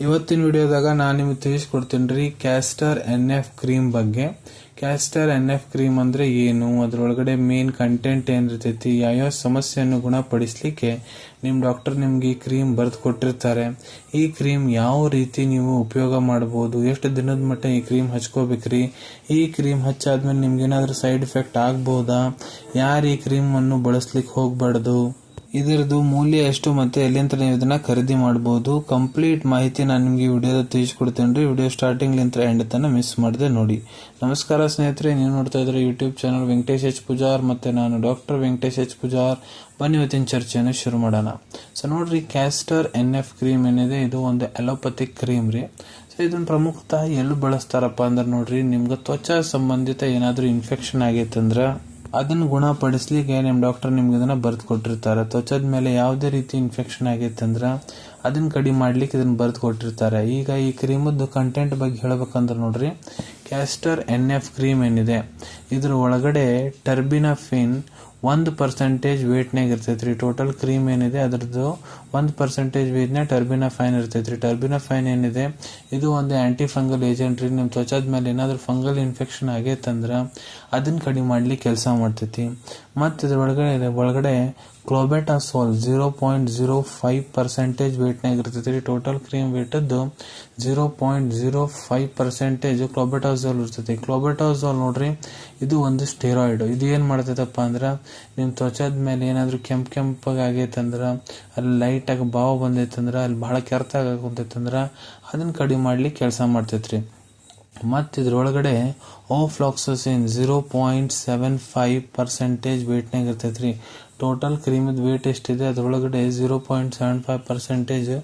ಇವತ್ತಿನ ವಿಡಿಯೋದಾಗ ನಾನು ನಿಮಗೆ ತಿಳಿಸ್ಕೊಡ್ತೀನಿ ರೀ ಕ್ಯಾಸ್ಟರ್ NF ಕ್ರೀಮ್ ಬಗ್ಗೆ. ಕ್ಯಾಸ್ಟರ್ NF ಕ್ರೀಮ್ ಅಂದ್ರೆ ಏನು, ಅದರೊಳಗಡೆ ಮೇನ್ ಕಂಟೆಂಟ್ ಏನಿರ್ತೈತಿ, ಯಾವ್ಯಾವ ಸಮಸ್ಯೆಯನ್ನು ಗುಣಪಡಿಸಲಿಕ್ಕೆ ನಿಮ್ಮ ಡಾಕ್ಟರ್ ನಿಮ್ಗೆ ಈ ಕ್ರೀಮ್ ಬರೆದು ಕೊಟ್ಟಿರ್ತಾರೆ. ಈ ಕ್ರೀಮ್ ಯಾವ ರೀತಿ ನೀವು ಉಪಯೋಗ ಮಾಡಬಹುದು, ಎಷ್ಟು ದಿನದ ಮಟ್ಟ ಈ ಕ್ರೀಮ್ ಹಚ್ಕೋಬೇಕ್ರಿ, ಈ ಕ್ರೀಮ್ ಹಚ್ಚಾದ್ಮೇಲೆ ನಿಮ್ಗೇನಾದ್ರೂ ಸೈಡ್ ಎಫೆಕ್ಟ್ ಆಗ್ಬಹುದಾ, ಯಾರು ಈ ಕ್ರೀಮ್ ಅನ್ನು ಬಳಸ್ಲಿಕ್ಕೆ ಹೋಗ್ಬಾರ್ದು, ಇದರದ್ದು ಮೂಲ್ಯ ಎಷ್ಟು ಮತ್ತೆ ಎಲ್ಲಿಂದ ನೀವು ಇದನ್ನ ಖರೀದಿ ಮಾಡಬಹುದು, ಕಂಪ್ಲೀಟ್ ಮಾಹಿತಿ ನಾನು ನಿಮಗೆ ವಿಡಿಯೋದ ತಿಳಿಸ್ಕೊಡ್ತೇನೆ ರೀ. ವಿಡಿಯೋ ಸ್ಟಾರ್ಟಿಂಗ್ ಲಿಂತ್ರ ಎಂಡ್ ತನಕ ಮಿಸ್ ಮಾಡದೆ ನೋಡಿ. ನಮಸ್ಕಾರ ಸ್ನೇಹಿತರೆ, ನೀವು ನೋಡ್ತಾ ಇದ್ರೆ YouTube channel Venkatesh H Pujar, ಮತ್ತೆ ನಾನು ಡಾಕ್ಟರ್ ವೆಂಕಟೇಶ್ ಎಚ್ ಪೂಜಾರ್. ಬನ್ನಿ ಇವತ್ತಿನ ಚರ್ಚೆಯನ್ನು ಶುರು ಮಾಡೋಣ. ಸೊ ನೋಡ್ರಿ, ಕ್ಯಾಸ್ಟರ್ NF ಕ್ರೀಮ್ ಏನಿದೆ ಇದು ಒಂದು ಅಲೋಪತಿಕ್ ಕ್ರೀಮ್ ರೀ. ಸೊ ಇದನ್ನ ಪ್ರಮುಖತಃ ಎಲ್ಲಿ ಬಳಸ್ತಾರಪ್ಪ ಅಂದ್ರೆ ನೋಡ್ರಿ, ನಿಮ್ಗೆ ತ್ವಚಾ ಸಂಬಂಧಿತ ಏನಾದ್ರೂ ಇನ್ಫೆಕ್ಷನ್ ಆಗೈತಂದ್ರ ಅದನ್ನ ಗುಣಪಡಿಸ್ಲಿಕ್ಕೆ ನಿಮ್ ಡಾಕ್ಟರ್ ನಿಮ್ಗೆ ಇದನ್ನ ಬರ್ದು ಕೊಟ್ಟಿರ್ತಾರೆ. ತ್ವಚದ ಮೇಲೆ ಯಾವುದೇ ರೀತಿ ಇನ್ಫೆಕ್ಷನ್ ಆಗೈತೆ ಅಂದ್ರ ಅದನ್ನ ಕಡಿಮೆ ಮಾಡ್ಲಿಕ್ಕೆ ಇದನ್ನ ಬರ್ದು ಕೊಟ್ಟಿರ್ತಾರೆ. ಈಗ ಈ ಕ್ರೀಮದ್ದು ಕಂಟೆಂಟ್ ಬಗ್ಗೆ ಹೇಳ್ಬೇಕಂದ್ರೆ ನೋಡ್ರಿ, ಕ್ಯಾಸ್ಟರ್ NF ಕ್ರೀಮ್ ಏನಿದೆ ಇದ್ರ ಒಳಗಡೆ ಟರ್ಬಿನಫಿನ್ 1% ವೇಟ್ನಾಗ ಇರ್ತೈತ್ರಿ. ಟೋಟಲ್ ಕ್ರೀಮ್ ಏನಿದೆ ಅದರದ್ದು 1% ವೇಟ್ನಾಗ ಟರ್ಬಿನಫೈನ್ ಇರ್ತೈತ್ರಿ. ಟರ್ಬಿನಫೈನ್ ಏನಿದೆ ಇದು ಒಂದು ಆಂಟಿ ಫಂಗಲ್ ಏಜೆಂಟ್ ರೀ. ನಿಮ್ಮ ತ್ವಚದ ಮೇಲೆ ಏನಾದ್ರೂ ಫಂಗಲ್ ಇನ್ಫೆಕ್ಷನ್ ಆಗೈತಂದ್ರ ಅದನ್ನ ಕಡಿಮೆ ಮಾಡ್ಲಿಕ್ಕೆ ಕೆಲಸ ಮಾಡ್ತೈತಿ. ಮತ್ತು ಇದ್ರ ಒಳಗಡೆ ಕ್ಲೋಬೆಟಾಸೋಲ್ 0.05% ವೇಟ್ನಾಗ ಇರ್ತೈತಿ. ಟೋಟಲ್ ಕ್ರೀಮ್ ವೇಟದ್ದು 0.05% ಕ್ಲೋಬೆಟಾಸೋಲ್ ಇರ್ತೈತಿ. ಕ್ಲೋಬೆಟಾಸೋಲ್ ನೋಡ್ರಿ, ಇದು ಒಂದು ಸ್ಟೆರಾಯ್ಡ್. ಇದು ಏನ್ ಮಾಡ್ತೈತಪ್ಪ ಅಂದ್ರ ನಿಮ್ ತ್ವಚದ ಮೇಲೆ ಏನಾದ್ರೂ ಕೆಂಪಾಗಿ ಆಗೈತಂದ್ರ, ಅಲ್ಲಿ ಲೈಟ್ ಆಗಿ ಬಾವು ಬಂದೈತಂದ್ರ, ಅಲ್ಲಿ ಬಹಳ ಕೆರ್ತಾಗ ಕುಂತೈತಂದ್ರ ಅದನ್ನ ಕಡಿಮೆ ಮಾಡ್ಲಿಕ್ಕೆ ಕೆಲಸ ಮಾಡ್ತೈತ್ರಿ. ಮತ್ತು ಇದ್ರೊಳಗಡೆ ಓಫ್ಲಾಕ್ಸಸಿನ್ 0.75% ವೇಟ್ನಾಗ ಇರ್ತೈತ್ರಿ. ಟೋಟಲ್ ಕ್ರೀಮದ ವೇಟ್ ಎಷ್ಟಿದೆ ಅದರೊಳಗಡೆ 0.75%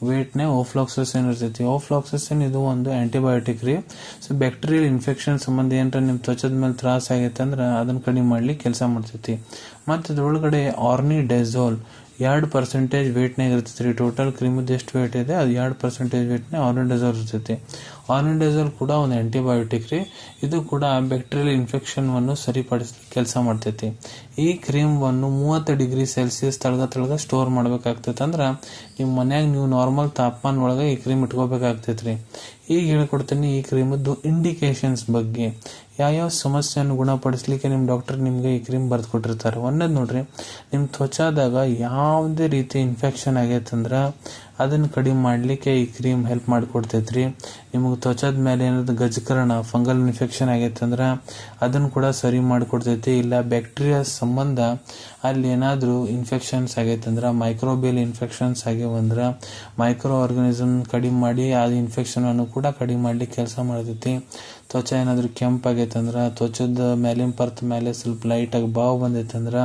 ವೇಟ್ನೇ ಓಫ್ಲಾಕ್ಸಸಿನ್ ಇರ್ತೈತಿ. ಓಫ್ಲಾಕ್ಸಸಿನ್ ಇದು ಒಂದು ಆಂಟಿಬಯೋಟಿಕ್ ರೀ. ಸೊ ಬ್ಯಾಕ್ಟೀರಿಯಲ್ ಇನ್ಫೆಕ್ಷನ್ ಸಂಬಂಧ ಏನಾರ ನಿಮ್ ತ್ವಚದ ಮೇಲೆ ತ್ರಾಸ ಆಗೈತೆ ಅಂದ್ರೆ ಅದನ್ನ ಕಡಿಮೆ ಮಾಡ್ಲಿಕ್ಕೆ ಕೆಲಸ ಮಾಡ್ತೈತಿ. ಮತ್ತು ಇದ್ರೊಳಗಡೆ ಆರ್ನಿಡಾಜೋಲ್ 2% ವೇಟ್ನಾಗ ಇರ್ತೈತಿ. ಟೋಟಲ್ ಕ್ರೀಮದ ಎಷ್ಟು ವೇಟ್ ಇದೆ ಅದು 2% ವೇಟ್ನೇ ಆರ್ನಿಡಾಜೋಲ್ ಇರ್ತೈತಿ. ಆರ್ನಿಡಾಜೋಲ್ ಕೂಡ ಒಂದು ಆಂಟಿಬಯೋಟಿಕ್ ರೀ. ಇದು ಕೂಡ ಬ್ಯಾಕ್ಟೀರಿಯಲ್ ಇನ್ಫೆಕ್ಷನ್ ವನ್ನು ಸರಿಪಡಿಸಲಿಕ್ಕೆ ಕೆಲಸ ಮಾಡ್ತೈತಿ. ಈ ಕ್ರೀಮ್ ವನ್ನು 30 ಡಿಗ್ರಿ ಸೆಲ್ಸಿಯಸ್ ತಳಗ ಸ್ಟೋರ್ ಮಾಡ್ಬೇಕಾಗ್ತೈತೆ. ಅಂದ್ರ ನಿಮ್ ಮನ್ಯಾಗ ನೀವು ನಾರ್ಮಲ್ ತಾಪಮಾನ ಒಳಗೆ ಈ ಕ್ರೀಮ್ ಇಟ್ಕೋಬೇಕಾಗ್ತೈತ್ರಿ. ಈಗ ಹೇಳ್ಕೊಡ್ತೀನಿ ಈ ಕ್ರೀಮದ್ದು ಇಂಡಿಕೇಶನ್ಸ್ ಬಗ್ಗೆ. ಯಾವ್ಯಾವ ಸಮಸ್ಯೆಯನ್ನು ಗುಣಪಡಿಸ್ಲಿಕ್ಕೆ ನಿಮ್ ಡಾಕ್ಟರ್ ನಿಮ್ಗೆ ಈ ಕ್ರೀಮ್ ಬರ್ದು ಕೊಟ್ಟಿರ್ತಾರೆ. ಒಂದನೇದು ನೋಡ್ರಿ, ನಿಮ್ ತ್ವಚಾದಾಗ ಯಾವುದೇ ರೀತಿ ಇನ್ಫೆಕ್ಷನ್ ಆಗೈತಂದ್ರ ಅದನ್ನ ಕಡಿಮೆ ಮಾಡ್ಲಿಕ್ಕೆ ಈ ಕ್ರೀಮ್ ಹೆಲ್ಪ್ ಮಾಡಿಕೊಡ್ತೈತ್ರಿ. ನಿಮಗೆ ತ್ವಚದ ಮೇಲೆ ಏನಾದ್ರು ಗಜಕರಣ ಫಂಗಲ್ ಇನ್ಫೆಕ್ಷನ್ ಆಗೈತಂದ್ರ ಅದನ್ನ ಕೂಡ ಸರಿ ಮಾಡಿಕೊಡ್ತೈತಿ. ಇಲ್ಲ ಬ್ಯಾಕ್ಟೀರಿಯಾ ಸಂಬಂಧ ಅಲ್ಲಿ ಏನಾದ್ರೂ ಇನ್ಫೆಕ್ಷನ್ಸ್ ಆಗೈತಂದ್ರ, ಮೈಕ್ರೋಬಿಯಲ್ ಇನ್ಫೆಕ್ಷನ್ಸ್ ಆಗ್ಯಾವಂದ್ರ ಮೈಕ್ರೋ ಆರ್ಗನಿಸಮ್ ಕಡಿಮೆ ಮಾಡಿ ಆ ಇನ್ಫೆಕ್ಷನ್ ಅನ್ನು ಕೂಡ ಕಡಿಮೆ ಮಾಡ್ಲಿಕ್ಕೆ ಕೆಲಸ ಮಾಡ್ತೈತಿ. ತ್ವಚ ಏನಾದ್ರೂ ಕೆಂಪಾಗೈತಂದ್ರ, ತ್ವಚದ ಮೇಲಿನ ಪರ್ತ್ ಮೇಲೆ ಸ್ವಲ್ಪ ಲೈಟ್ ಆಗಿ ಬಾವು ಬಂದೈತಂದ್ರ,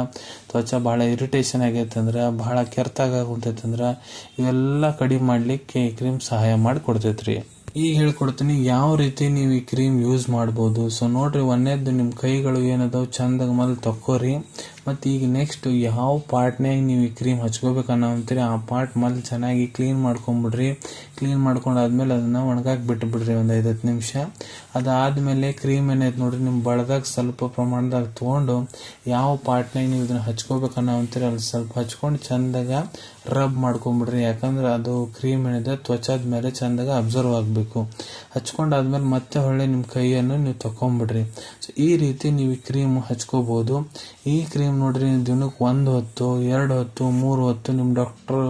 ತ್ವಚ ಬಹಳ ಇರಿಟೇಷನ್ ಆಗೈತಂದ್ರ, ಬಹಳ ಕೆರ್ತಾಗ ಕುಂತೈತಂದ್ರ ಇವೆಲ್ಲ ಕಡಿಮೆ ಮಾಡ್ಲಿಕ್ಕೆ ಈ ಕ್ರೀಮ್ ಸಹಾಯ ಮಾಡಿ ಕೊಡ್ತೈತ್ರಿ. ಈಗ ಹೇಳ್ಕೊಡ್ತೀನಿ ಯಾವ ರೀತಿ ನೀವು ಈ ಕ್ರೀಮ್ ಯೂಸ್ ಮಾಡಬಹುದು. ಸೊ ನೋಡ್ರಿ, ಒಂದೇದ್ದು ನಿಮ್ ಕೈಗಳು ಏನದಾವ್ ಚಂದಾಗ ಮೊದಲು ತಕ್ಕೋರಿ. ಮತ್ತು ಈಗ ನೆಕ್ಸ್ಟ್ ಯಾವ ಪಾರ್ಟ್ನಾಗ ನೀವು ಈ ಕ್ರೀಮ್ ಹಚ್ಕೋಬೇಕನ್ನೋ ಅಂತೀರಿ ಆ ಪಾರ್ಟ್ ಮೊದಲು ಚೆನ್ನಾಗಿ ಕ್ಲೀನ್ ಮಾಡ್ಕೊಂಡ್ಬಿಡ್ರಿ. ಕ್ಲೀನ್ ಮಾಡ್ಕೊಂಡಾದ್ಮೇಲೆ ಅದನ್ನ ಒಣಗಾಕ್ ಬಿಟ್ಬಿಡ್ರಿ ಒಂದು 5-10 ನಿಮಿಷ. ಅದಾದ್ಮೇಲೆ ಕ್ರೀಮ್ ಏನೈತೆ ನೋಡ್ರಿ, ನಿಮ್ ಬಳದಾಗ ಸ್ವಲ್ಪ ಪ್ರಮಾಣದಾಗ ತಗೊಂಡು ಯಾವ ಪಾರ್ಟ್ನಾಗ ನೀವು ಇದನ್ನ ಹಚ್ಕೋಬೇಕನ್ನೋ ಅಂತೀರಿ ಅಲ್ಲಿ ಸ್ವಲ್ಪ ಹಚ್ಕೊಂಡು ಚಂದಾಗ ರಬ್ ಮಾಡ್ಕೊಂಡ್ಬಿಡ್ರಿ. ಯಾಕಂದ್ರೆ ಅದು ಕ್ರೀಮ್ ಏನಿದೆ ತ್ವಚದ ಮೇಲೆ ಚಂದಾಗ ಅಬ್ಸರ್ವ್ ಆಗ್ಬೇಕು. ಹಚ್ಕೊಂಡಾದ್ಮೇಲೆ ಮತ್ತೆ ಹೊಳ್ಳೆ ನಿಮ್ ಕೈಯನ್ನು ನೀವು ತಕೊಂಡ್ಬಿಡ್ರಿ. ಸೊ ಈ ರೀತಿ ನೀವು ಈ ಕ್ರೀಮ್ ಹಚ್ಕೋಬಹುದು. ಈ ಕ್ರೀಮ್ ನೋಡ್ರಿ, ದಿನಕ್ಕೆ 1 ಹೊತ್ತು 2 ಹೊತ್ತು 3 ಹೊತ್ತು ನಿಮ್ ಡಾಕ್ಟರ್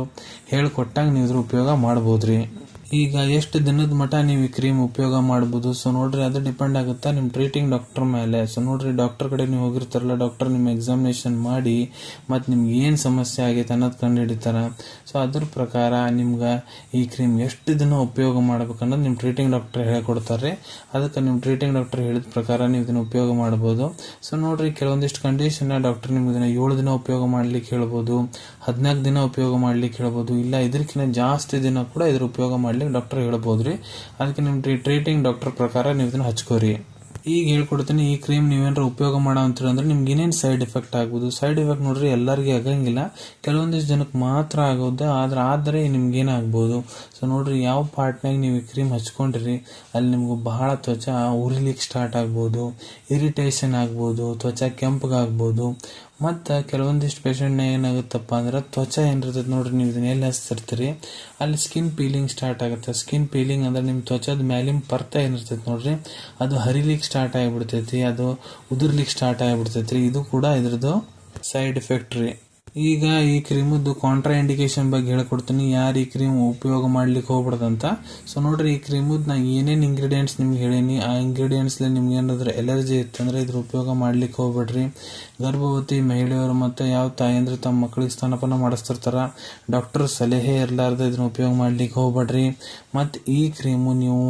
ಹೇಳ್ಕೊಟ್ಟಂಗ ನೀವು ಇದ್ರ ಉಪಯೋಗ ಮಾಡಬಹುದ್ರಿ. ಈಗ ಎಷ್ಟು ದಿನದ ಮಟ್ಟ ನೀವು ಈ ಕ್ರೀಮ್ ಉಪಯೋಗ ಮಾಡಬಹುದು. ಸೊ ನೋಡ್ರಿ, ಅದು ಡಿಪೆಂಡ್ ಆಗುತ್ತಾ ನಿಮ್ ಟ್ರೀಟಿಂಗ್ ಡಾಕ್ಟರ್ ಮೇಲೆ. ಸೊ ನೋಡ್ರಿ, ಡಾಕ್ಟರ್ ಕಡೆ ನೀವು ಹೋಗಿರ್ತಾರಲ್ಲ, ಡಾಕ್ಟರ್ ನಿಮ್ ಎಕ್ಸಾಮಿನೇಷನ್ ಮಾಡಿ ಮತ್ ನಿಮ್ಗೆ ಏನ್ ಸಮಸ್ಯೆ ಆಗೈತೆ ಅನ್ನೋದು ಕಂಡು ಹಿಡಿತಾರ. ಸೊ ಅದ್ರ ಪ್ರಕಾರ ನಿಮ್ಗ ಈ ಕ್ರೀಮ್ ಎಷ್ಟು ದಿನ ಉಪಯೋಗ ಮಾಡ್ಬೇಕನ್ನೋದು ನಿಮ್ ಟ್ರೀಟಿಂಗ್ ಡಾಕ್ಟರ್ ಹೇಳ್ಕೊಡ್ತಾರೆ. ಅದಕ್ಕೆ ನಿಮ್ ಟ್ರೀಟಿಂಗ್ ಡಾಕ್ಟರ್ ಹೇಳಿದ ಪ್ರಕಾರ ನೀವು ಇದನ್ನ ಉಪಯೋಗ ಮಾಡಬಹುದು. ಸೊ ನೋಡ್ರಿ, ಕೆಲವೊಂದಿಷ್ಟು ಕಂಡೀಷನ್ ಡಾಕ್ಟರ್ ನಿಮ್ಗೆ ಇದನ್ನ 7 ದಿನ ಉಪಯೋಗ ಮಾಡ್ಲಿಕ್ಕೆ ಹೇಳ್ಬೋದು, 14 ದಿನ ಉಪಯೋಗ ಮಾಡ್ಲಿಕ್ಕೆ ಹೇಳ್ಬೋದು, ಇಲ್ಲ ಇದಕ್ಕಿಂತ ಜಾಸ್ತಿ ದಿನ ಕೂಡ ಇದ್ರ ಉಪಯೋಗ ಮಾಡ್ಲಿಕ್ಕೆ ಡಾಕ್ಟರ್ ಹೇಳ್ಬೋದ್ರಿ. ಅದಕ್ಕೆ ನಿಮ್ ಟ್ರೀಟಿಂಗ್ ಡಾಕ್ಟರ್ ಪ್ರಕಾರ ನೀವು ಇದನ್ನ ಹಚ್ಕೋರಿ. ಈಗ ಹೇಳ್ಕೊಡ್ತೀನಿ ಈ ಕ್ರೀಮ್ ನೀವೇನಾರ ಉಪಯೋಗ ಮಾಡೋ ಅಂತೀರಂದ್ರೆ ನಿಮ್ಗೆ ಏನೇನು ಸೈಡ್ ಎಫೆಕ್ಟ್ ಆಗ್ಬೋದು. ಸೈಡ್ ಎಫೆಕ್ಟ್ ನೋಡ್ರಿ, ಎಲ್ಲರಿಗೂ ಆಗಂಗಿಲ್ಲ, ಕೆಲವೊಂದಿಷ್ಟು ಜನಕ್ಕೆ ಮಾತ್ರ ಆಗೋದು. ಆದರೆ ನಿಮ್ಗೆ ಏನಾಗ್ಬೋದು. ಸೊ ನೋಡ್ರಿ, ಯಾವ ಪಾರ್ಟ್ನಾಗ ನೀವು ಈ ಕ್ರೀಮ್ ಹಚ್ಕೊಂಡ್ರಿ ಅಲ್ಲಿ ನಿಮ್ಗೆ ಬಹಳ ತ್ವಚ ಉರಿಲಿಕ್ಕೆ ಸ್ಟಾರ್ಟ್ ಆಗ್ಬೋದು, ಇರಿಟೇಷನ್ ಆಗ್ಬೋದು, ತ್ವಚ ಕೆಂಪಗಾಗ್ಬೋದು. ಮತ್ತು ಕೆಲವೊಂದಿಷ್ಟು ಪೇಷಂಟ್ನ ಏನಾಗುತ್ತಪ್ಪ ಅಂದ್ರೆ ತ್ವಚೆ ಏನಿರ್ತೈತೆ ನೋಡ್ರಿ, ನೀವು ಇದನ್ನ ಎಲ್ಲಿ ಹಚ್ತಿರ್ತೀರಿ ಅಲ್ಲಿ ಸ್ಕಿನ್ ಪೀಲಿಂಗ್ ಸ್ಟಾರ್ಟ್ ಆಗುತ್ತೆ. ಸ್ಕಿನ್ ಪೀಲಿಂಗ್ ಅಂದ್ರೆ ನಿಮ್ಮ ತ್ವಚದ ಮ್ಯಾಲಿನ ಪರ್ತ ಏನಿರ್ತೈತೆ ನೋಡ್ರಿ, ಅದು ಹರಿಲಿಕ್ಕೆ ಸ್ಟಾರ್ಟ್ ಆಗಿಬಿಡ್ತೈತಿ, ಅದು ಉದುರ್ಲಿಕ್ಕೆ ಸ್ಟಾರ್ಟ್ ಆಗಿಬಿಡ್ತೈತಿ. ಇದು ಕೂಡ ಇದ್ರದ್ದು ಸೈಡ್ ಎಫೆಕ್ಟ್ ರೀ. ಈಗ ಈ ಕ್ರೀಮದ್ದು ಕಾಂಟ್ರಾ ಇಂಡಿಕೇಶನ್ ಬಗ್ಗೆ ಹೇಳ್ಕೊಡ್ತೀನಿ, ಯಾರು ಈ ಕ್ರೀಮ್ ಉಪಯೋಗ ಮಾಡ್ಲಿಕ್ಕೆ ಹೋಗ್ಬಿಡ್ದಂತ. ಸೊ ನೋಡ್ರಿ, ಈ ಕ್ರೀಮದ್ದು ನಾ ಏನೇನು ಇಂಗ್ರೀಡಿಯೆಂಟ್ಸ್ ನಿಮ್ಗೆ ಹೇಳೀನಿ, ಆ ಇಂಗ್ರೀಡಿಯೆಂಟ್ಸ್ಲಿ ನಿಮ್ಗೆ ಏನಾದ್ರೂ ಎಲರ್ಜಿ ಇತ್ತಂದ್ರೆ ಇದ್ರ ಉಪಯೋಗ ಮಾಡ್ಲಿಕ್ಕೆ ಹೋಗ್ಬೇಡ್ರಿ. ಗರ್ಭವತಿ ಮಹಿಳೆಯರು ಮತ್ತು ಯಾವ ತಾಯಂದ್ರೆ ತಮ್ಮ ಮಕ್ಕಳಿಗೆ ಸ್ತನಪಾನ ಮಾಡಿಸ್ತಿರ್ತಾರ, ಡಾಕ್ಟರ್ ಸಲಹೆ ಇರಲಾರ್ದೆ ಇದನ್ನ ಉಪಯೋಗ ಮಾಡ್ಲಿಕ್ಕೆ ಹೋಗ್ಬೇಡ್ರಿ. ಮತ್ತು ಈ ಕ್ರೀಮು ನೀವು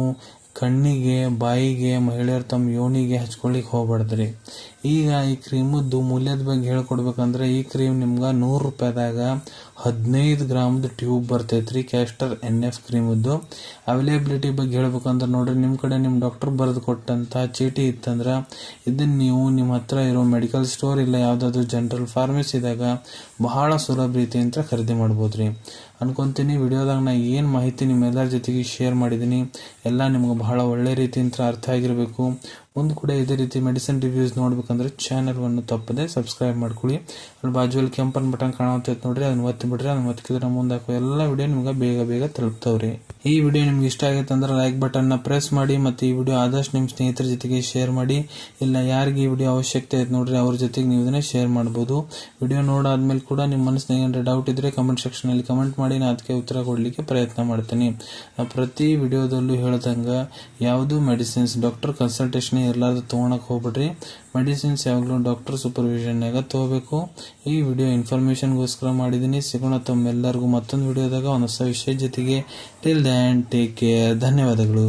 ಕಣ್ಣಿಗೆ, ಬಾಯಿಗೆ, ಮಹಿಳೆಯರು ತಮ್ಮ ಯೋನಿಗೆ ಹಚ್ಕೊಳ್ಳಿಕ್ಕೆ ಹೋಗ್ಬಾರ್ದ್ರಿ. ಈಗ ಈ ಕ್ರೀಮದ್ದು ಮೂಲ್ಯದ ಬಗ್ಗೆ ಹೇಳ್ಕೊಡ್ಬೇಕಂದ್ರೆ, ಈ ಕ್ರೀಮ್ ನಿಮ್ಗೆ 100 ರೂಪಾಯಿದಾಗ 15 ಗ್ರಾಮ್ದು ಟ್ಯೂಬ್ ಬರ್ತೈತ್ರಿ. ಕ್ಯಾಸ್ಟರ್ NF ಕ್ರೀಮದ್ದು ಅವೈಲೇಬಿಲಿಟಿ ಬಗ್ಗೆ ಹೇಳ್ಬೇಕಂದ್ರೆ ನೋಡ್ರಿ, ನಿಮ್ಮ ಕಡೆ ನಿಮ್ಮ ಡಾಕ್ಟರ್ ಬರೆದು ಕೊಟ್ಟಂತ ಚೀಟಿ ಇತ್ತಂದ್ರೆ ಇದನ್ನ ನೀವು ನಿಮ್ಮ ಹತ್ರ ಇರೋ ಮೆಡಿಕಲ್ ಸ್ಟೋರ್ ಇಲ್ಲ ಯಾವುದಾದ್ರು ಜನರಲ್ ಫಾರ್ಮಸಿದಾಗ ಬಹಳ ಸುಲಭ ರೀತಿಯಿಂದ ಖರೀದಿ ಮಾಡ್ಬೋದ್ರಿ ಅನ್ಕೊಂತೀನಿ. ವಿಡಿಯೋದಾಗ ನಾ ಏನು ಮಾಹಿತಿ ನಿಮ್ಮೆಲ್ಲರ ಜೊತೆಗೆ ಶೇರ್ ಮಾಡಿದ್ದೀನಿ ಎಲ್ಲ ನಿಮ್ಗೆ ಬಹಳ ಒಳ್ಳೆ ರೀತಿಯಿಂದ ಅರ್ಥ ಆಗಿರಬೇಕು. ಮುಂದೆ ಕೂಡ ಇದೇ ರೀತಿ ಮೆಡಿಸಿನ್ ರಿವ್ಯೂಸ್ ನೋಡ್ಬೇಕಂದ್ರೆ ಚಾನಲ್ವನ್ನು ತಪ್ಪದೆ ಸಬ್ಸ್ಕ್ರೈಬ್ ಮಾಡ್ಕೊಳ್ಳಿ. ಅಲ್ಲಿ ಬಾಜುವಲ್ಲಿ ಕೆಂಪನ್ ಬಟನ್ ಕಾಣುತ್ತೈತೆ ನೋಡ್ರಿ, ಅದನ್ನ ಒತ್ತಿ ಬಿಡ್ರಿ. ಅದನ್ನ ಒತ್ತಿದ್ರೆ ಮುಂದೆ ಹಾಕೋ ಎಲ್ಲ ವಿಡಿಯೋ ನಿಮ್ಗೆ ಬೇಗ ತಲುಪ್ತಾವ್ರಿ. ಈ ವಿಡಿಯೋ ನಿಮ್ಗೆ ಇಷ್ಟ ಆಗೈತೆ ಅಂದ್ರೆ ಲೈಕ್ ಬಟನ್ನ ಪ್ರೆಸ್ ಮಾಡಿ, ಮತ್ತು ಈ ವಿಡಿಯೋ ಆದಷ್ಟು ನಿಮ್ಮ ಸ್ನೇಹಿತರ ಜೊತೆಗೆ ಶೇರ್ ಮಾಡಿ. ಇಲ್ಲ ಯಾರಿಗೆ ಈ ವಿಡಿಯೋ ಅವಶ್ಯಕತೆ ಐತೆ ನೋಡ್ರಿ, ಅವ್ರ ಜೊತೆಗೆ ನೀವು ಇದನ್ನೇ ಶೇರ್ ಮಾಡ್ಬೋದು. ವಿಡಿಯೋ ನೋಡಾದ್ಮೇಲೆ ಕೂಡ ನಿಮ್ಮ ಮನಸ್ಸಿನಾಗ ಏನಾರ ಡೌಟ್ ಇದ್ರೆ ಕಮೆಂಟ್ ಸೆಕ್ಷನಲ್ಲಿ ಕಮೆಂಟ್ ಮಾಡಿ, ನಾನು ಅದಕ್ಕೆ ಉತ್ತರ ಕೊಡಲಿಕ್ಕೆ ಪ್ರಯತ್ನ ಮಾಡ್ತೀನಿ. ಪ್ರತಿ ವಿಡಿಯೋದಲ್ಲೂ ಹೇಳ್ದಂಗೆ ಯಾವುದು ಮೆಡಿಸಿನ್ಸ್ ಡಾಕ್ಟರ್ ಕನ್ಸಲ್ಟೇಷನ್ ಇರಲಾರ್ದು ತೊಗೊಳಕ್ಕೆ ಹೋಗ್ಬಿಡ್ರಿ. ಮೆಡಿಸಿನ್ಸ್ ಯಾವಾಗಲೂ ಡಾಕ್ಟರ್ ಸೂಪರ್ವಿಷನ್ನಾಗ ತಗೋಬೇಕು. ಈ ವಿಡಿಯೋ ಇನ್ಫಾರ್ಮೇಶನ್ಗೋಸ್ಕರ ಮಾಡಿದ್ದೀನಿ. ಸಿಗೋಣ ತಮ್ಮೆಲ್ಲರಿಗೂ ಮತ್ತೊಂದು ವಿಡಿಯೋದಾಗ ಒಂದು ಹೊಸ ವಿಷಯ ಜೊತೆಗೆ. Till than take care. ಧನ್ಯವಾದಗಳು.